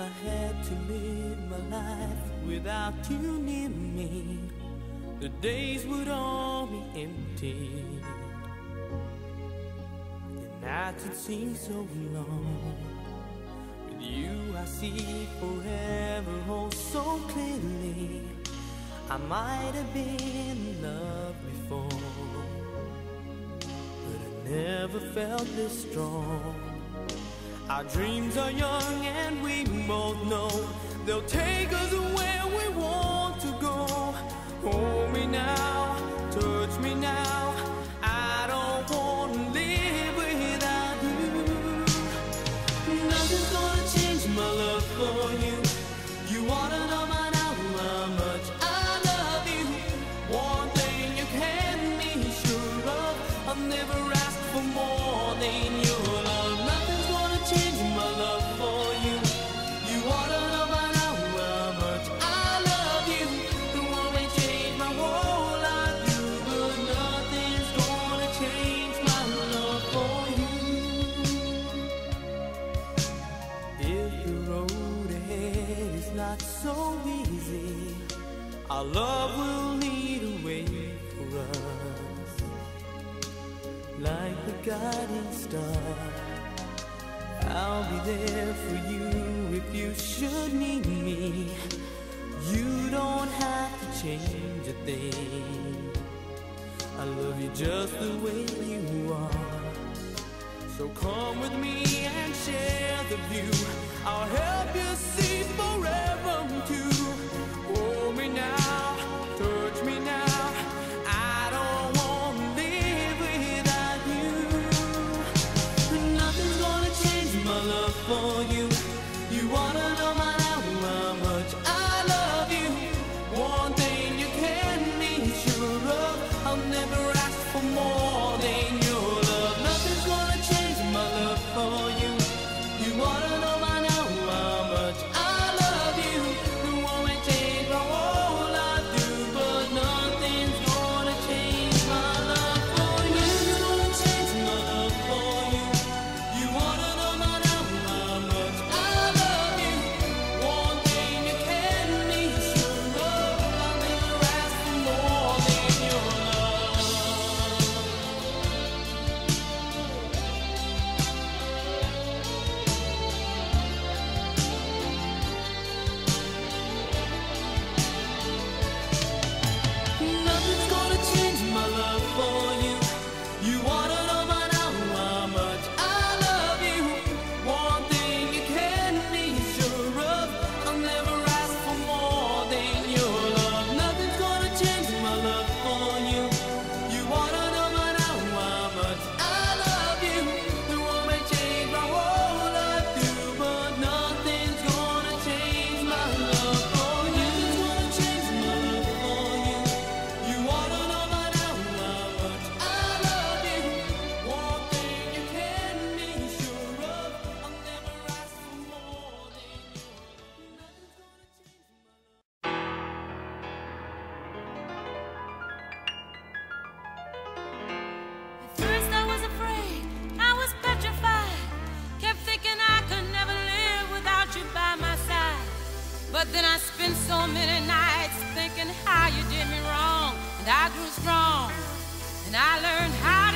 I had to live my life without you near me, the days would all be empty. The nights would seem so long. With you I see forever oh so clearly. I might have been in love before, but I never felt this strong. Our dreams are young and we both know they'll take us where we want to go. Hold me now, touch me now, I don't want to live without you. Nothing's gonna change my love for you. You wanna know by now how much I love you. One thing you can be sure of, I'll never ask for more than your love. Nothing's gonna change my love for you. You wanna know by now how much I love you. The one may change my whole life, but nothing's gonna change my love for you. If the road ahead is not so easy, our love will lead a way for us, like the guiding star. I'll be there for you if you should need me. You don't have to change a thing. I love you just the way you are. So come with me and share the view. I'll help you see forever too. Hold me now, touch me now, I don't want to live without you. Nothing's gonna change my love for you. You wanna know by now how much I love you. One thing you can be sure of, I'll never ask for more than your love. Nothing's gonna change my love for you. You wanna know by now how much I love you. The one may change my whole life too, but nothing's gonna change my love for you. Nothing's gonna change my love for you. You wanna know by now how much I love you. One thing you can be sure of, I'll never ask for more than your love. Nothing's gonna change my love for you. You wanna know by now how much I love you. One thing you can be sure of, I'll never ask for more than your love. Nothing's gonna change my love for you. You wanna know by now how much I love you. The one may change my whole life too, but nothing's gonna change my love for you. Nothing's gonna change my love for you. You wanna know by now how much I love you. One thing you can be sure of, I'll never ask for more than your love. Nothing's gonna change my love. At first I was afraid, I was petrified. Kept thinking I could never live without you by my side. But then I spent so many nights thinking how you did me wrong. And I grew strong, and I learned how